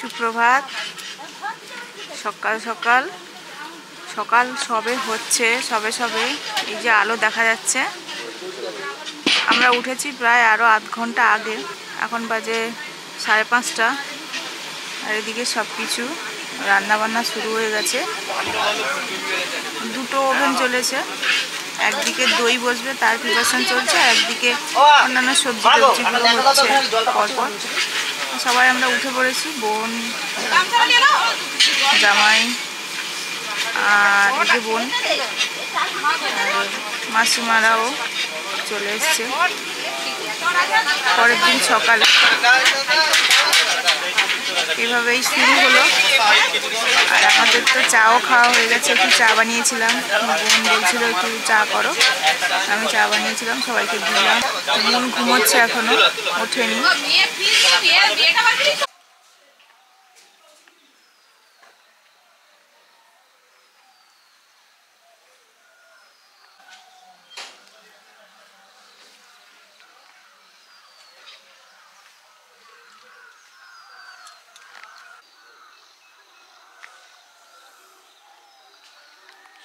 সুপ্রভাত। সকাল সকাল সকাল সবে হচ্ছে, সবে সবে এই যে আলো দেখা যাচ্ছে। আমরা উঠেছি প্রায় আরও আধ ঘন্টা আগে, এখন বাজে 5:30। আর এদিকে সব কিছু রান্নাবান্না শুরু হয়ে গেছে। দুটো ওভেন চলেছে, একদিকে দই বসবে তার প্রিপারেশন চলছে, একদিকে অন্যান্য সবজি টবজিগুলো হচ্ছে পরপর। সবাই আমরা উঠে পড়েছি, বোন, জামাই আর এই যে বোন, মাসিমারাও চলে এসছে। পরের দিন সকালে এভাবেই শুরু হলো। আর আমাদের তো চাও খাওয়া হয়ে গেছে, একটু চা বানিয়েছিলাম। বোন বলছিল একটু চা করো, আমি চা বানিয়েছিলাম, সবাইকে দিলাম। বোন ঘুমোচ্ছে, এখনো ওঠেনি।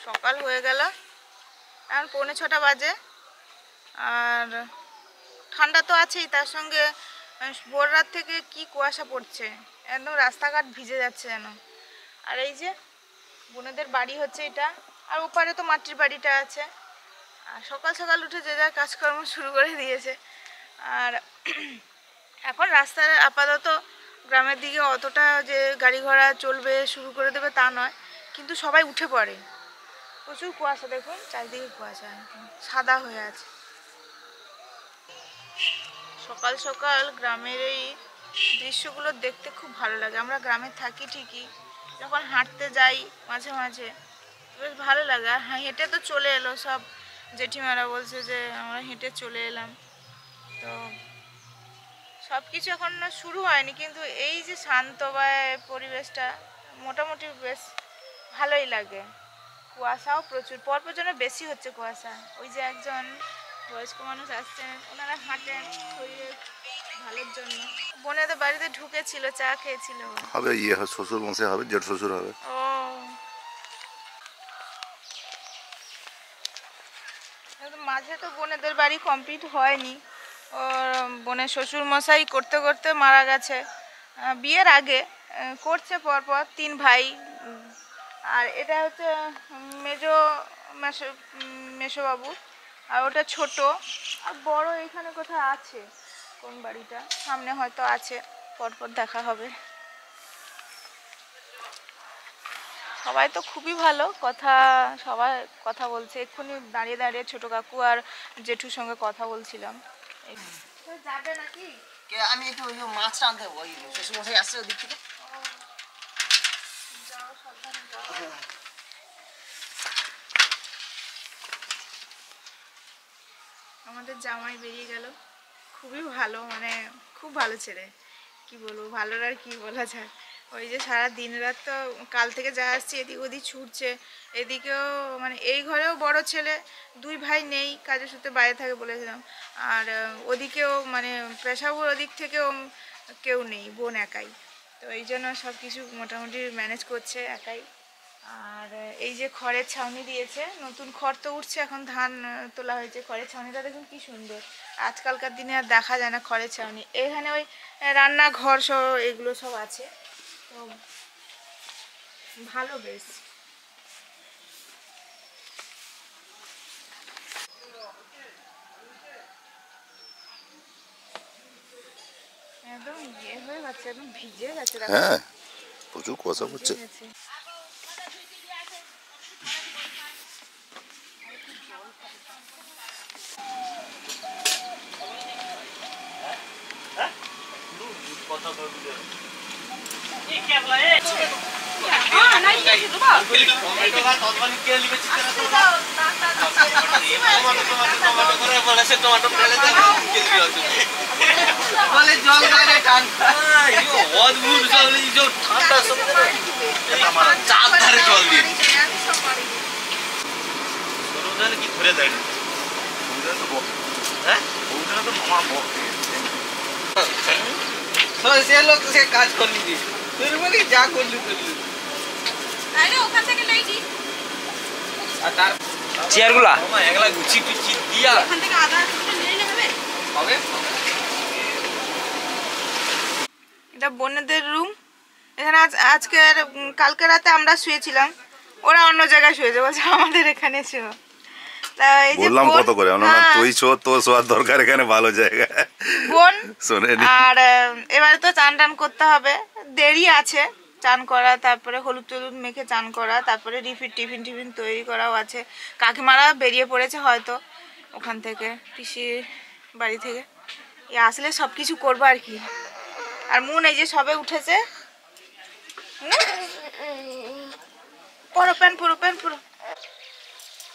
সকাল হয়ে গেল, এখন 5:45 বাজে। আর ঠান্ডা তো আছেই, তার সঙ্গে ভোর রাত থেকে কি কুয়াশা পড়ছে, একদম রাস্তাঘাট ভিজে যাচ্ছে যেন। আর এই যে বোনেদের বাড়ি হচ্ছে এটা, আর ওপারে তো মাটির বাড়িটা আছে। আর সকাল সকাল উঠে যে যার কাজকর্ম শুরু করে দিয়েছে। আর এখন রাস্তায় আপাতত গ্রামের দিকে অতটা যে গাড়ি ঘোড়া চলবে শুরু করে দেবে তা নয়, কিন্তু সবাই উঠে পড়ে। প্রচুর কুয়াশা, দেখুন চারিদিকে কুয়াশা, সাদা হয়ে আছে। সকাল সকাল গ্রামের এই দৃশ্যগুলো দেখতে খুব ভালো লাগে। আমরা গ্রামে থাকি ঠিকই, যখন হাঁটতে যাই মাঝে মাঝে বেশ ভালো লাগে। আর হেঁটে তো চলে এলো সব, জেঠিমারা বলছে যে আমরা হেঁটে চলে এলাম। তো সব কিছু এখন শুরু হয়নি, কিন্তু এই যে শান্ত বা পরিবেশটা মোটামুটি বেশ ভালোই লাগে। কুয়াশাও প্রচুর, পরপর যেন বেশি হচ্ছে কুয়াশা। ওই যে একজন বয়স্ক মানুষ আসছেন, ওনারা হাঁটেন শরীরের ভালোর জন্য। বোনেদের বাড়িতে ঢুকেছিল, চা খেয়েছিল। হবে শ্বশুর মশাই হবে, জেঠ শ্বশুর হবে। ও মাঝে তো বোনেদের বাড়ি কমপ্লিট হয়নি, ওর বোনের শ্বশুর মশাই করতে করতে মারা গেছে বিয়ের আগে। করছে পরপর 3 ভাই। আর এটা হচ্ছে মেশোবাবু, আর ওটা ছোট। আর বড় এখানে কোথাও আছে, কোন বাড়িটা সামনে হয়তো আছে, পরপর দেখা হবে। সবাই তো খুবই ভালো, সবাই কথা বলছে। এক্ষুনি দাঁড়িয়ে দাঁড়িয়ে ছোট কাকু আর জেঠুর সঙ্গে কথা বলছিলাম। যাবে নাকি? আমি একটু মাছটা আনতে যাবো, ওই শ্বশুরমশাই আসছে ওদিক থেকে। যাও, সাবধানে যাও। আমাদের জামাই বেরিয়ে গেল, খুবই ভালো, মানে খুব ভালো ছেলে। কি বলবো, ভালোর আর কি বলা যায়। ওই যে সারা দিন রাত তো কাল থেকে যা আসছে এদিক ওদিক ছুটছে। এদিকেও মানে এই ঘরেও বড় ছেলে, 2 ভাই নেই, কাজের সূত্রে বাইরে থাকে বলেছিলাম। আর ওদিকেও মানে পেশাবুর ওদিক থেকেও কেউ নেই, বোন একাই। তো এই জন্য সব কিছু মোটামুটি ম্যানেজ করছে একাই। আর এই যে খড়ের ছাউনি দিয়েছে, নতুন খড় তো উঠছে, এখন ধান তোলা হয়েছে। খড়ের ছাউনিটা দেখুন কি সুন্দর, আজকালকার দিনে আর দেখা যায় না খড়ের ছাউনি। এখানে ওই রান্নাঘর সহ এগুলো সব আছে, তো ভালো বেশ। একদম ইয়ে হয়ে গেছে, একদম ভিজে গেছে। হ্যাঁ, প্রচুর কুয়াশা পড়ছে। জল গায়ে ঠান্ডা অদ্ভুত জল, ঠান্ডা চার ধারে জল দিয়ে কি ধরে দেয়। হ্যাঁ, সে লোক সে কাজ করে নিয়ে তোর বলি যা করলি করলি আরে ওখান থেকে লাইছি আর তার চেয়ারগুলা মামা এগুলা গুছি টুচি দিয়া ওখান থেকে আধা নিয়ে নিলে হবে হবে এটা বোনেদের রুম। এখানে আজকে কালকে রাতে আমরা শুয়েছিলাম, ওরা অন্য জায়গায় শুয়েছে, বলছে আমাদের এখানে শুয়ে। তা এই যে বললাম বোন- কত করে আমরা না হ্যাঁ, তুই শো তো শোয়ার দরকার এখানে ভালো জায়গা বোন শোনেনি আর এবারে তো চান টান করতে হবে, দেরি আছে চান করা, তারপরে হলুদ টলুদ মেখে চান করা, তারপরে টিফিন টিফিন তৈরি করাও আছে। কাকিমারা বেরিয়ে পড়েছে হয়তো ওখান থেকে, পিসির বাড়ি থেকে। আসলে সব কিছু করবো আর কি। আর মুন এই যে সবে উঠেছে, পুরো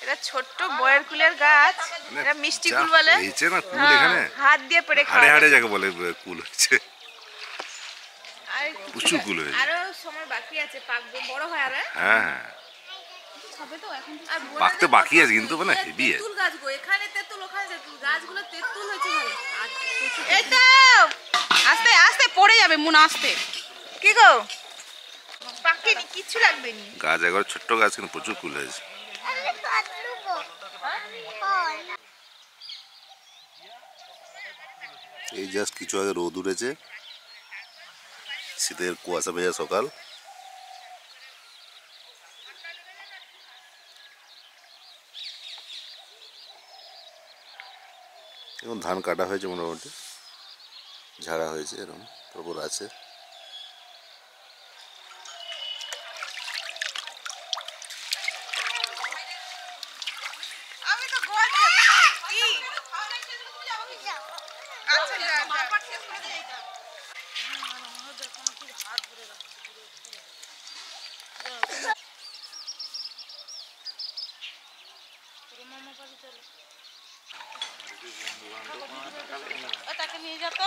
এটা ছোট্ট বয়ের কুলের গাছ, এটা মিষ্টি কুল বলে। হয়েছে না কুল হ্যাঁ, এখানে হাত দিয়ে পেড়ে হাড়ে খাওয়া হাড়ে যায়। যাকে বলে কুল হচ্ছে আর প্রচুর কুল হয়েছে আরো সময় বাকি আছে, পাকবে, বড় হয় আর হ্যাঁ হ্যাঁ হবে তো এখন। আর পাকতে বাকি আছে কিন্তু মানে হেভি আছে তেঁতুল গাছ গো, এখানে তেঁতুল ওখানে তেঁতুল, গাছগুলো তেঁতুল হয়েছে ভালো। এই তো আস্তে আস্তে পড়ে যাবে মুন, আস্তে। কি গো পাকেনি, কিচ্ছু লাগবে নি। গাছ একবার ছোট্ট গাছ কিন্তু প্রচুর কুল হয়েছে এই জাস্ট কিছু আগে রোদ উঠেছে, শীতের কুয়াশা ভেজা সকাল। এখন ধান কাটা হয়েছে, মোটামুটি ঝাড়া হয়েছে, এরকম তারপর আছে। আমি তো গোল কি আচ্ছা যা মারপাট শেষ করে দে এটা। তাকে নিয়ে যাতো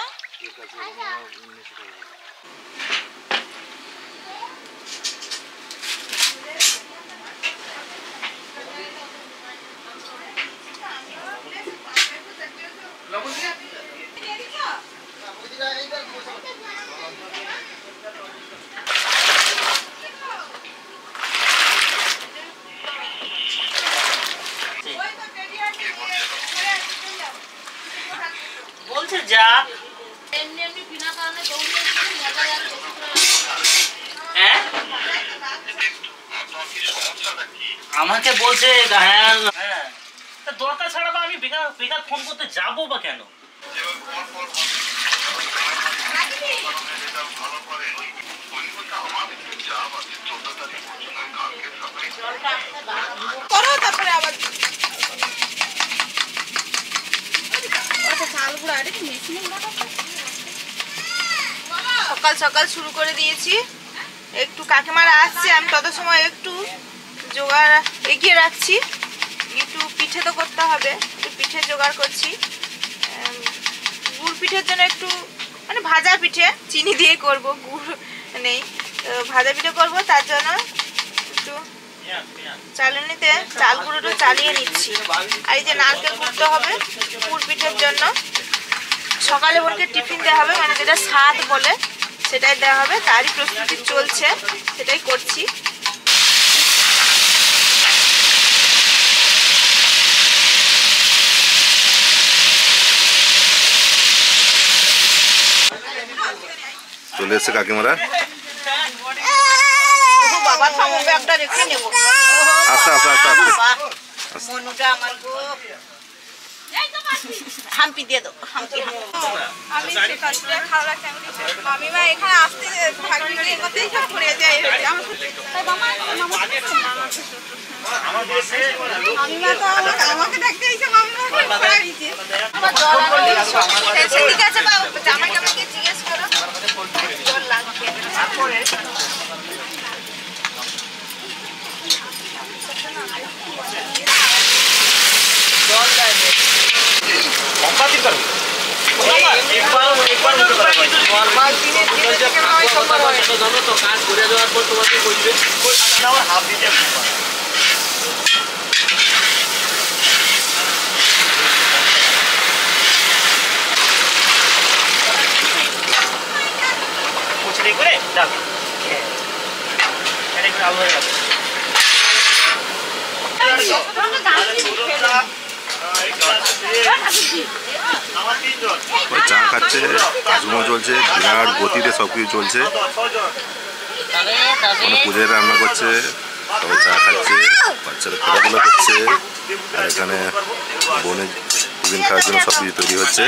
বলছে যা এমনি এমনি বিনা কারণে দৌড়িয়ে মজা যাবে বেশি করে। হ্যাঁ আমাকে বলছে হ্যাঁ হ্যাঁ তা দরকার ছাড়া বা আমি বেকার বেকার ফোন করতে যাবো বা কেন? করো তারপরে আবার সকাল সকাল শুরু করে দিয়েছি। একটু কাকিমারা আসছে, আমি তত সময় একটু জোগাড় এগিয়ে রাখছি। একটু পিঠে তো করতে হবে, একটু পিঠে জোগাড় করছি। গুড় পিঠের জন্য একটু মানে ভাজা পিঠে চিনি দিয়ে করব, গুড় নেই, তো ভাজা পিঠে করব। তার জন্য একটু চালনিতে চাল গুঁড়োটা চালিয়ে নিচ্ছি। আর এই যে নারকেল কুটতে হবে গুড় পিঠের জন্য। সকালে বোনকে টিফিন দেওয়া হবে, মানে যেটা স্বাদ বলে সেটাই দেওয়া হবে, তারই প্রস্তুতি চলছে, সেটাই করছি। চলে এসছে কাকিমারা, বাবা থামো, ব্যাগটা রেখে নেবো। আস্তে আস্তে আস্তে আস্তে মনুটা আমার গো, হাম্পি দিয়ে দাও, হাম্পি। আমি সেখানে খাওয়া রাখতে মামিমা এখানে আসতে থাকবি এগোতেই সব পড়ে যায়। মামিমা তো আমাকে ডাকতে এসে মামিমা পড়ে দিয়েছে। ঠিক আছে বাবু, জামাই কামাইকে জিজ্ঞেস করো, জল লাগবে তারপরে। জল লাগবে সম্পাদিত করো একবার মতো করা হয় নরমাল দিনের যে কথা বলে সেটা জানো তো, কাজ করে দেওয়ার পর তোমাকে কইবে আমার হাফ দিতে পুছড়ি করে দাও রাখ এটা একটু আলো হয়ে গেল ওই চা খাচ্ছে, ঝুমো চলছে, বিরাট গতিতে সব কিছু চলছে। মানে পুজোয় রান্না করছে, সবাই চা খাচ্ছে, বাচ্চারা খেলাধুলা করছে, আর এখানে বোনের টিফিন খাওয়ার জন্য সব কিছু তৈরি হচ্ছে।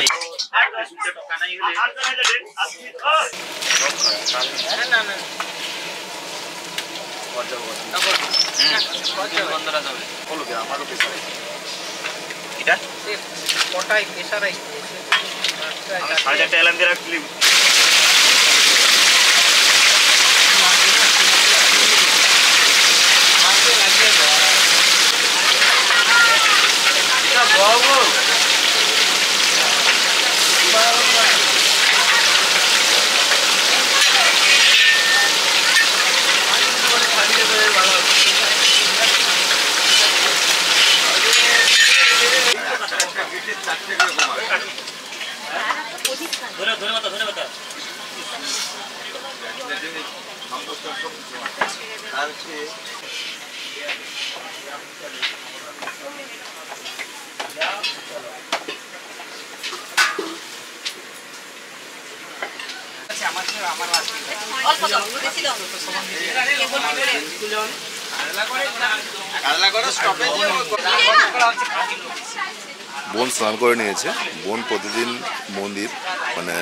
বোন স্নান করে নিয়েছে। বোন প্রতিদিন মন্দির, মানে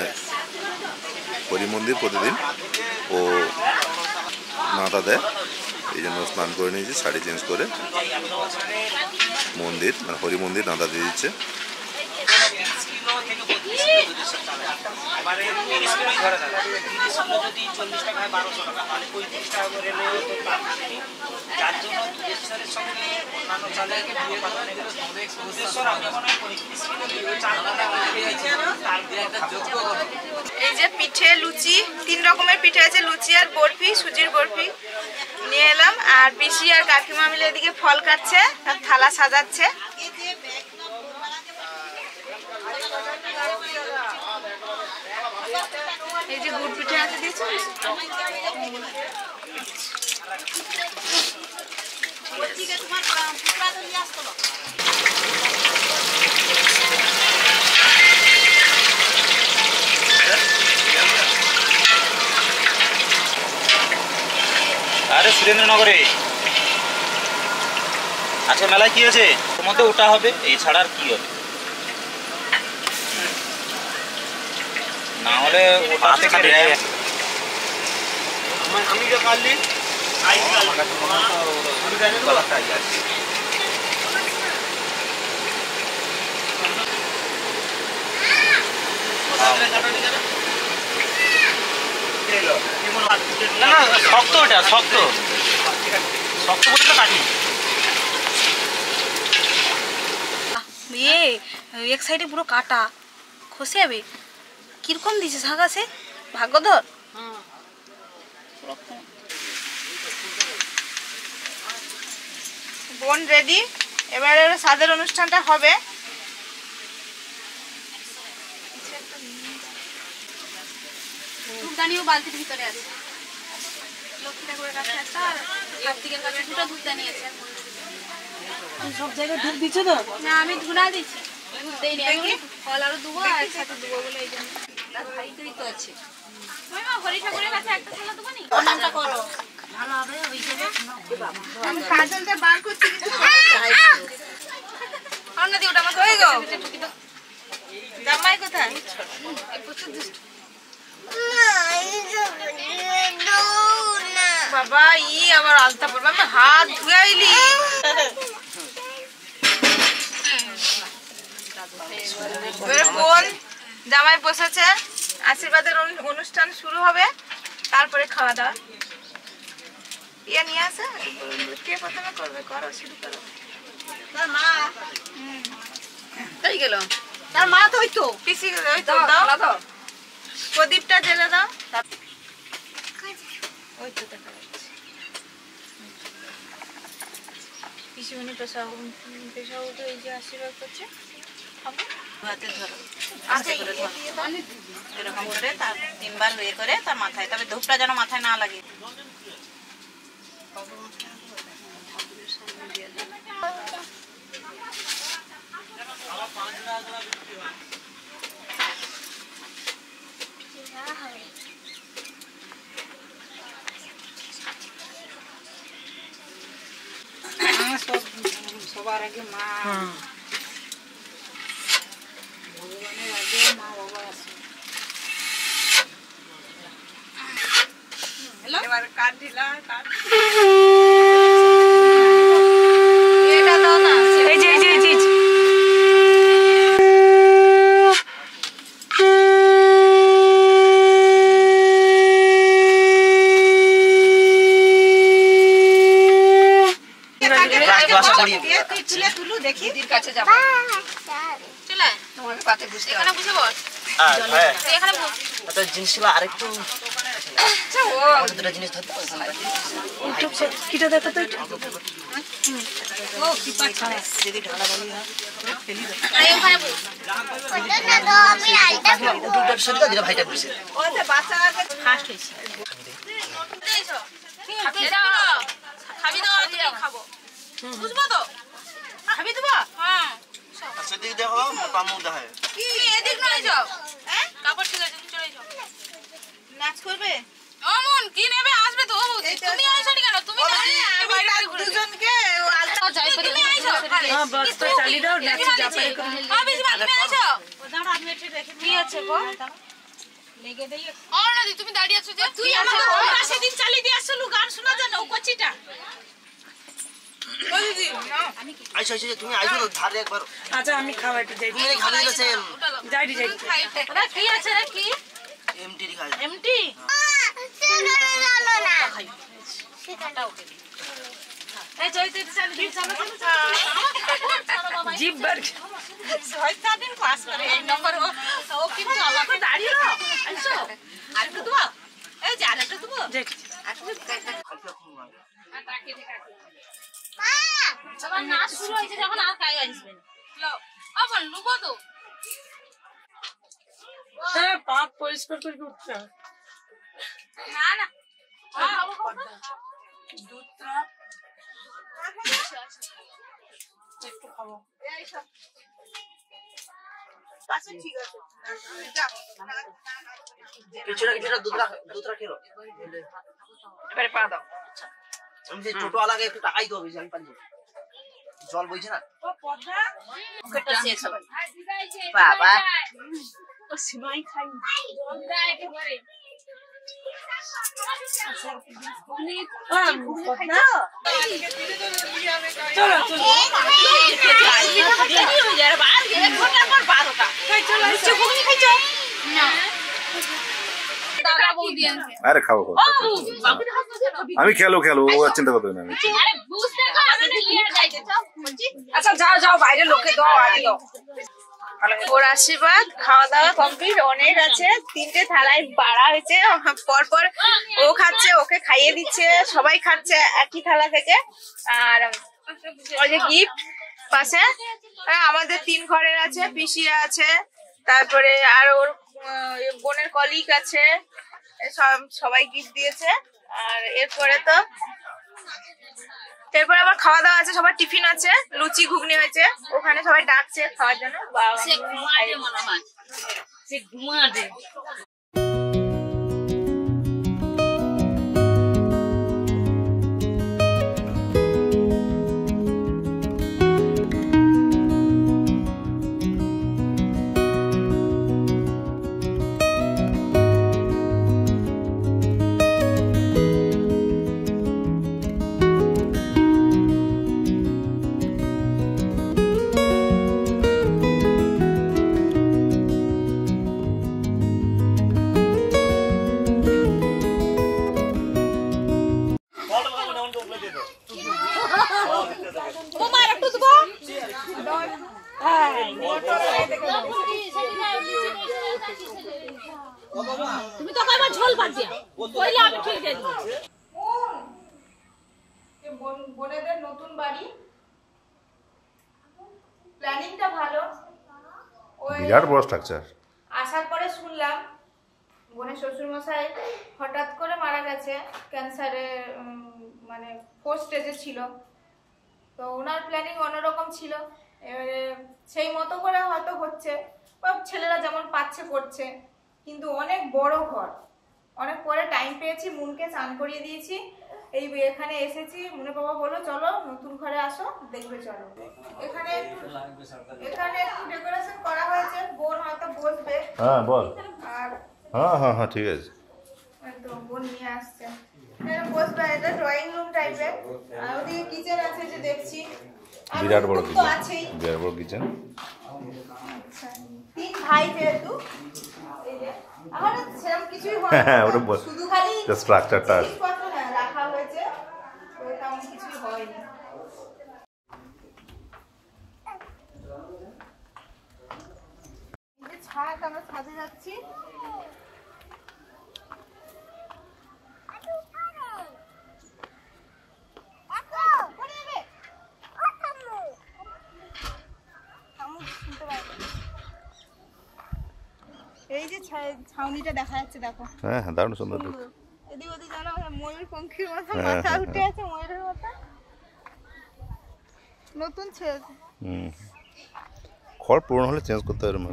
হরি মন্দির প্রতিদিন ও নাতা দেয়, এই জন্য স্নান করে নিয়েছে, শাড়ি চেঞ্জ করে মন্দির মানে হরি মন্দির নাতা দিয়ে দিচ্ছে। এই যে পিঠে লুচি, 3 রকমের পিঠে আছে, লুচি আর বরফি, সুজির বরফি নিয়ে এলাম। আর পিসি আর কাকিমা মিলে এদিকে ফল কাটছে আর থালা সাজাচ্ছে। এই যে গুড় পিঠে আছে দিয়েছো। আরে সুরেন্দ্রনগরে আজকে মেলায় কি আছে? ওর মধ্যে ওটা হবে, এই ছাড়া আর কি হবে? না হলে ওটা থেকে আমি যে কাটলি না না শক্ত, ওটা শক্ত শক্ত করে তো কাটি। এক সাইডে পুরো কাটা খসে যাবে। কিরকম দিছে সাগাছে ভাগ্যধর। বোন রেডি, এবারে সাদের অনুষ্ঠানটা হবে। ধূপদানিও বালতির ভিতরে আছে। লক্ষ্মী ঠাকুরের কাছে একটা আর কার্তিকের কাছে 2টা ধূপদানি আছে। সব জায়গায় ধূপ দিচ্ছ তো? না আমি ধুনা দিচ্ছি, ধূপ দেইনি। আমি ফল আরো দেবো আর একসাথে দেবো বলে এই জন্য। তার ভাইতেই তো আছে। মা হরি ঠাকুরের কাছে একটা থালা দেবো নি? নামটা করো ভালো হবে ওই জন্য। আমি কাজলটা বার করছি কিন্তু আমরা দি ওটা আমাকে হয়ে গো। টুকি দাও। জামাই কোথায়? এই প্রচুর দুষ্ট। বাবা আবার আলতা পড়বে, আমি হাত ধুয়ে আইলি। এবারে বোন জামাই বসেছে, আশীর্বাদের অনুষ্ঠান শুরু হবে, তারপরে খাওয়া দাওয়া। ইয়ে নিয়ে আসে, কে প্রথমে করবে? করো, শুরু করো। তার মা তাই গেল, তার মা তো ওই তো পিসি ওই তো দাও, প্রদীপটা জ্বেলে দাও। ওই তো দেখা যাচ্ছে পিসিমণি পেশা উঠে এই যে আশীর্বাদ করছে। খাবো। হাতে ধরো, আস্তে করে ধরো, এরকম করে তার 3 বার ইয়ে করে তার মাথায়, তবে ধূপটা যেন মাথায় না লাগে। সবার আগে মা, ভগবানের আগে মা বাবা আছে। এবার কাঠ ঢিলা, কাঠ এটা দাও না, এই যে তুলে তুলু দেখি। দিদির কাছে যাব। চলে তোমার পাতে বসে, এখানে বসে বস। তুই এখানে বস। তো জিনিসগুলো আরেকটু দুটো জিনিস ধরতে পারছো না? কিটা দেখো তো একটু। যদি ঢালাঢালি হয় আরে ওখানে বস। দুটো সরিয়ে দিলে ভাইটা বসে ওতে বাচ্চা আগে ফার্স্ট হইছে। এসো। খাবি তো আমি খাবো। বুঝবো তো? খাবি তো? হ্যাঁ। সেদিক দেখো মোটা মুখ দেখায়। কি এদিক নয় যাও। হ্যাঁ? কাপড় ঠিক আছে, তুমি চলে যাও। নাচ করবে? অমন কি নেবে আসবে তো ও বলছি। তুমি আইছো নি কেন? তুমি না আমি তার দুজনকে আলতা যাই পারি। তুমি আইছো। হ্যাঁ বস তো চালিয়ে দাও, নাচি যা পারে করে। হ্যাঁ বেশি ভালো তুমি আইছো। দাঁড়া আমি একটু দেখি কি আছে গো? লেগে দেই। ও না দি তুমি দাঁড়িয়ে আছো যে। তুই আমাকে ওটা সেদিন চালিয়ে দিয়ে আসলু, গান শোনা যায় না ও কচিটা। ও দিদি নাও। আইসো তুমি আইসো তো ধারে একবার আচ্ছা আমি খাওয়া একটু যাই। তুমি খালি গেছে যাই যাই। ওটা কি আছে রে কি? এমটি খাই এমটি? এই জয়তে চালিয়ে দিই, চলো চলো। জিভ বার। শয়তানের পাস করে এই নম্বর ও কিন্তু আমাকে দাঁড়িয়ে রো। আইছো। আর একটু দাও। এই যে আর একটু দাও। দেখ। যখন নাচ শুরু হয়েছে যখন আর কাজ আসবে না। লও আবার লুবো তো। হ্যাঁ পাক পরিষ্কার করে উঠতে হবে। না না দুধটা একটু খাবো। আচ্ছা ঠিক আছে যাও। কিছুটা দুধরা খেলো এবারে পা দাও। আমি যে ছোট আলাগে একটু টাকাই তো হবে আমি পারি জল বইছে না ও পদ্মা ওকেটা শেষ হবে। বাবা ও সিমাই খাই। পদ্মা চলো চলো। আরে খাবো আমি খেলো ও আর চিন্তা করতে না আমি আচ্ছা যাও যাও, বাইরে লোকে দাও আগে দাও। ওর আশীর্বাদ খাওয়া দাওয়া কমপ্লিট। অনেক আছে, 3টে থালায় বাড়া হয়েছে, পরপর ও খাচ্ছে, ওকে খাইয়ে দিচ্ছে, সবাই খাচ্ছে একই থালা থেকে। আর ওই যে গিফট পাশে আমাদের 3 ঘরের আছে, পিসিরা আছে, তারপরে আর ওর বোনের কলিগ আছে, সবাই গিফট দিয়েছে। আর এরপরে আবার খাওয়া দাওয়া আছে, সবার টিফিন আছে, লুচি ঘুগনি হয়েছে, ওখানে সবাই ডাকছে খাওয়ার জন্য। বাবা সে ঘুমাতে মনে হয়, সে ঘুমাতে। বিরাট বড় স্ট্রাকচার। আসার পরে শুনলাম বোনের শ্বশুরমশাই হঠাৎ করে মারা গেছে ক্যান্সারে, মানে 4th স্টেজে ছিল। তো ওনার প্ল্যানিং অন্যরকম ছিল, এবারে সেই মতো করে হয়তো হচ্ছে, বা ছেলেরা যেমন পাচ্ছে করছে, কিন্তু অনেক বড় ঘর। অনেক পরে টাইম পেয়েছি, মুনকে স্নান করিয়ে দিয়েছি, এই এখানে এসেছি। মুনে বাবা বলো চলো নতুন ঘরে আসো, দেখবে চলো। এখানে একটু ডেকোরেশন করা হয়েছে, বোন হয়তো বসবে। হ্যাঁ বল। আর হ্যাঁ ঠিক আছে। তো বোন নিয়ে আসছে, এখানে বসবে। এটা ড্রয়িং রুম টাইপের, আর ওদিকে কিচেন আছে যে দেখছি, আর বিরাট বড় তো কিচেন, আছেই। বিরাট বড় কিচেন। আচ্ছা, 3 ভাই যেহেতু, এই যে আমার সেরকম কিছুই হয় হ্যাঁ, না, ওটা শুধু খালি স্ট্রাকচারটা জিনিসপত্র রাখা হয়েছে, তো তেমন কিছুই হয়নি। এই যে ছাদ, আমরা ছাদে যাচ্ছি। এই যে ছাউনিটা দেখা যাচ্ছে, দেখো হ্যাঁ দারুণ সুন্দর দেখতে। এদিক ওদিক জানো ময়ূর পঙ্খির মতো হ্যাঁ, মাথা হ্যাঁ, উঠে আছে, ময়ূরের মতো নতুন ছেড়েছে। খড় পুরনো হলে চেঞ্জ করতে হবে এরকম।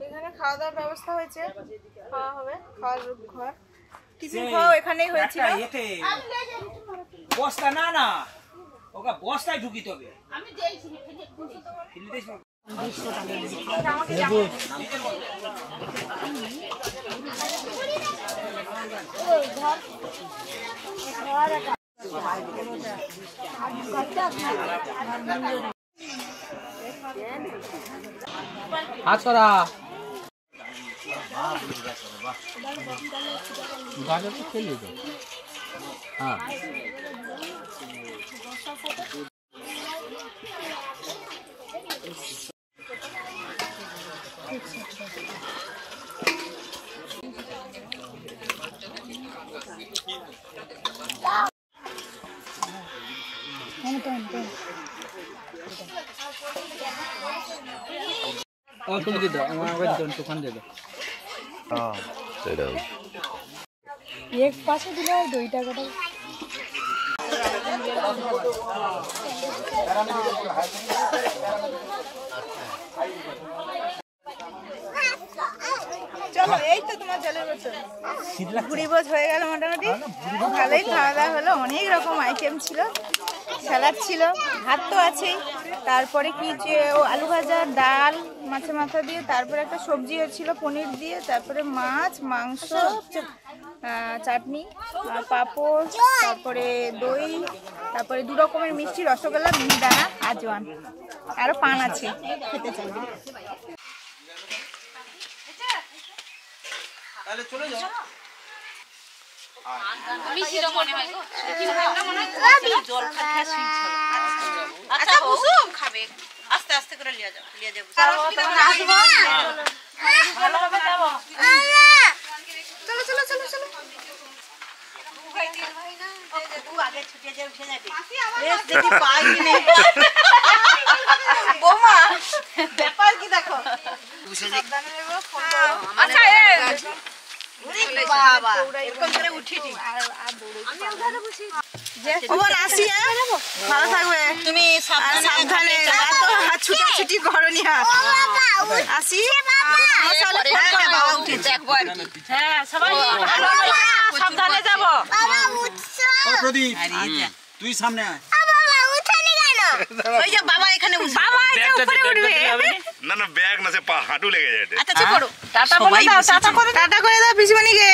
এখানে খাওয়া দাওয়ার ব্যবস্থা হয়েছে, খাওয়া হবে, খাওয়ার ঘর, টিফিন খাওয়া এখানেই হয়েছিল। বস্তা না না ওকে বস্তায় ঢুকিতে হবে। আমি আছরা গাজর তো খেলি তো। হ্যাঁ তুমি দিয়ে দাও, আমার আগে দিতে দোকান দিয়ে দাও। সেটাই। এক পাশে দিলে আর 2 টাকাটা। চলো, এই তো তোমার জলের বোতল। ভুড়ি ভোজ হয়ে গেল মোটামুটি, ভালোই খাওয়া দাওয়া হলো। অনেক রকম আইটেম ছিল, স্যালাড ছিল, ভাত তো আছেই, তারপরে কি আলু ভাজা, ডাল, মাছের মাথা দিয়ে, তারপরে একটা সবজি ছিল পনির দিয়ে, তারপরে মাছ, মাংস, চাটনি, পাঁপড়, তারপরে দই, তারপরে 2 রকমের মিষ্টি, রসগোল্লা, মিহিদানা, আজওয়ান, আরো পান আছে খেতে চাইবে। তাহলে চলে যাও। আমি সেটা মনে হয় গো, মনে হয় জল খাতে শুইছিল। আচ্ছা কুসুম খাবে, আস্তে আস্তে করে লিয়ে যাও, লিয়ে যাবো। ভালো হবে যাবো। চলো চলো চলো চলো। আগে ছুটে যাবে, উঠে যাবে। বেশ দেখি পাই কি নেই। বোমা ব্যাপার কি দেখো। সাবধানে নেবো, ফোন করো। আচ্ছা বাবা এরকম করে উঠিনি। আমি ওখানে বসি। খবর আসি, ভালো থাকবে তুমি সাবধানে, ছুটি করনি। আসি, বাবা উঠেছে একবার। হ্যাঁ সবাই সাবধানে যাবো। ও প্রদীপ তুই সামনে আয়। ওই যে বাবা এখানে উঠবে। বাবা উপরে উঠবে। না না ব্যাগ না, সে হাঁটু লেগে যায়। আচ্ছা চুপ করো। টাটা বলে দাও, টাটা করে দাও পিসিমণিকে,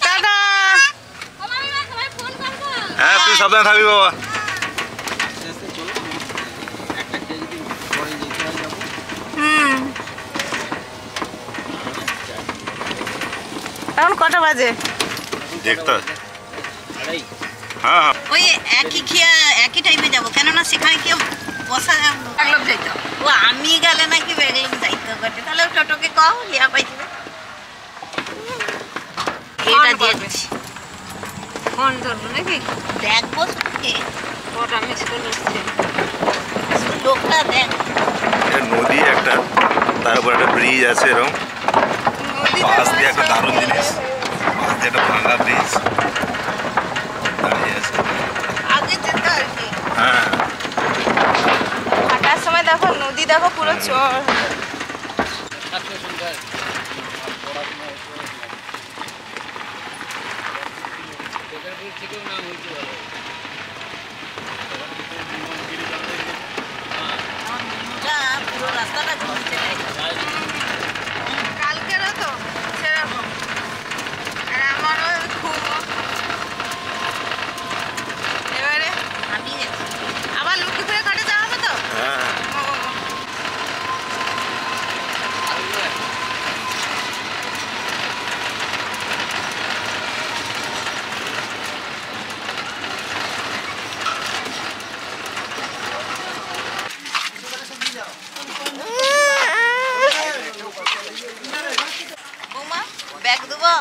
টাটা। হ্যাঁ তুই সাবধানে থাকবি বাবা। আস্তে আস্তে চলো, একটা যদি পরে যেতে হয় যাবো। এখন কটা বাজে? দেখতে হ্যাঁ ওই একই টাইমে যাবো, কেননা সেখানে কি বসা ব্যাগলোক যাইতো। ও আমি গেলে নাকি ব্যাগলোক যাইতে পারবে, তাহলে টোটোকে কও লিয়া পাইবে। এটা দিয়ে দিচ্ছি, ফোন ধরবো নাকি দেখবো ওটা মিস করে লোকটা দেখ। নদী একটা, তারপর একটা ব্রিজ আছে এরকম পাশ দিয়ে একটা দারুণ জিনিস, পাশ দিয়ে একটা ভাঙা ব্রিজ দাঁড়িয়ে আছে। আগে যেত আর কি। হ্যাঁ হাঁটার সময় দেখো নদী, দেখো পুরো চর। পুরো রাস্তাটা ঝুলছে কালকেরও তো সেরকম, আর আমারও খুব। এবারে আমি আবার লক্ষ্মীপুরের ঘাটে যাওয়া হবে তো। হ্যাঁ ও, বৌমা ব্যাগ দেবো,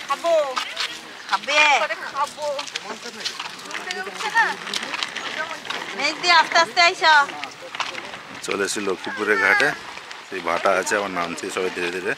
খাবো, খাবে পরে খাবো। ঘুম থেকে উঠছে না। মেঘ দিয়ে আস্তে আস্তে আইসা। চলে এসেছি লক্ষ্মীপুরের ঘাটে, সেই ভাটা আছে, আমার নামছি সবাই ধীরে ধীরে।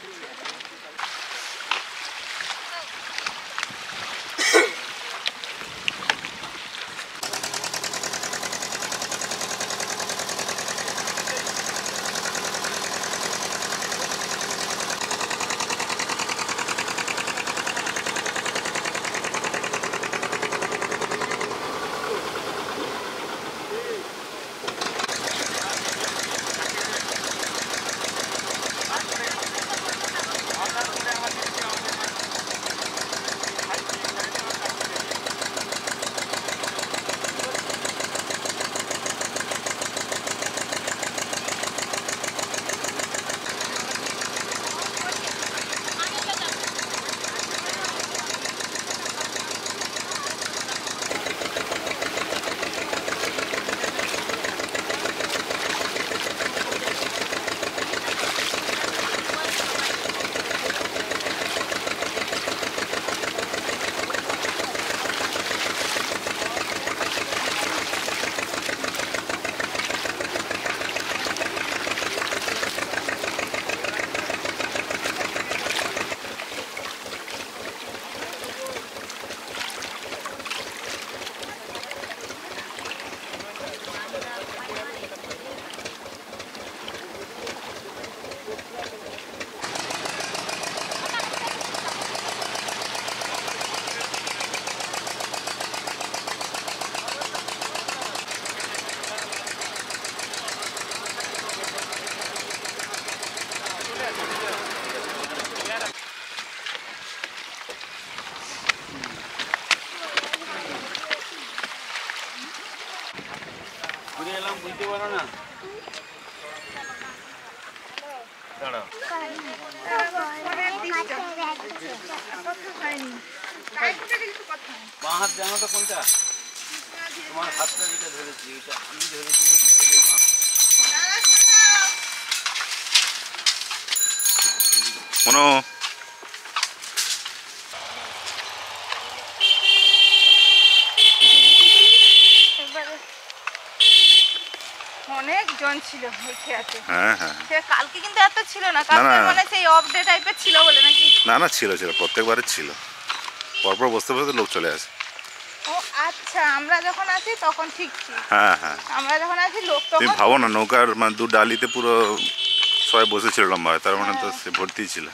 ঘুরে এলাম, বুঝতে পারো না। দাঁড়াও, বাঁ হাত জানো তো কোনটা? তোমার হাতটা যেটা ধরেছি ওইটা আমি ধরেছি। কোনো অনেক জন ছিল ওই খেয়াতে। হ্যাঁ হ্যাঁ সে কালকে কিন্তু এত ছিল না, কালকে না। মানে সেই অফ ডে টাইপের ছিল বলে নাকি। না না, ছিল ছিল, প্রত্যেকবারে ছিল, পরপর বসতে বসতে লোক চলে আসে। ও আচ্ছা, আমরা যখন আছি তখন ঠিক ছিল। হ্যাঁ হ্যাঁ, আমরা যখন আছি লোক তুমি তখন। ভাবো না, নৌকার মানে দু ডালিতে পুরো সবাই বসেছিল লম্বা, তার মানে তো সে ভর্তি ছিল।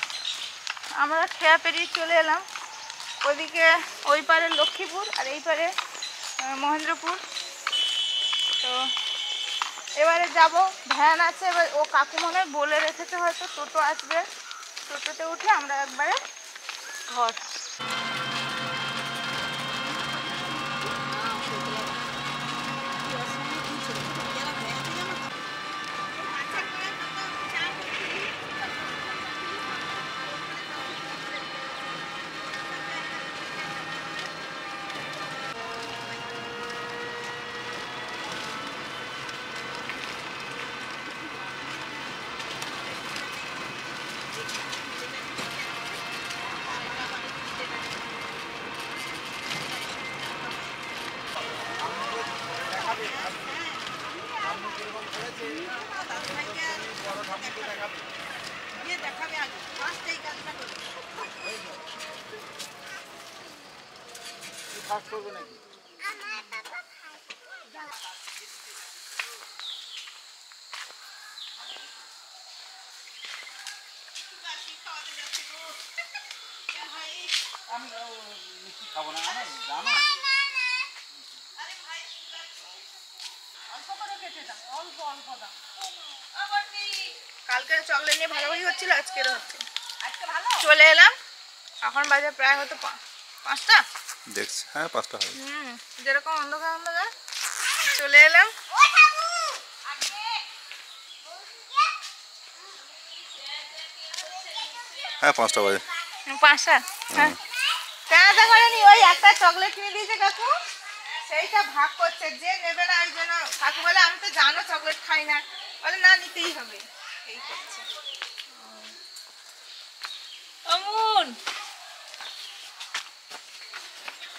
আমরা খেয়া পেরিয়ে চলে এলাম, ওইদিকে ওই পারে লক্ষ্মীপুর আর এই পারে মহেন্দ্রপুর। তো এবারে যাব, ভ্যান আছে, এবার ও কাকু মনে হয় বলে রেখেছে হয়তো টোটো আসবে, টোটোতে উঠে আমরা একবারে ঘর। ফার্স্ট করবে নাকি? আমি মিষ্টি খাবো না, আমার জানো কালকের চকলেট নিয়ে ভালোই হচ্ছিল, আজকেরও হচ্ছে। চলে এলাম, এখন বাজে প্রায় হয়তো 5টা। দেখছি, হ্যাঁ 5টা হবে। যেরকম অন্ধকার অন্ধকার চলে এলাম। হ্যাঁ 5টা বাজে। 5টা, হ্যাঁ। কেনাটা করেনি, ওই একটা চকলেট কিনে দিয়েছে কাকু, সেইটা ভাগ করছে, যে নেবে না ওই জন্য। কাকু বলে আমি তো জানো চকলেট খাই না, বলে না নিতেই হবে, এই করছে। অমন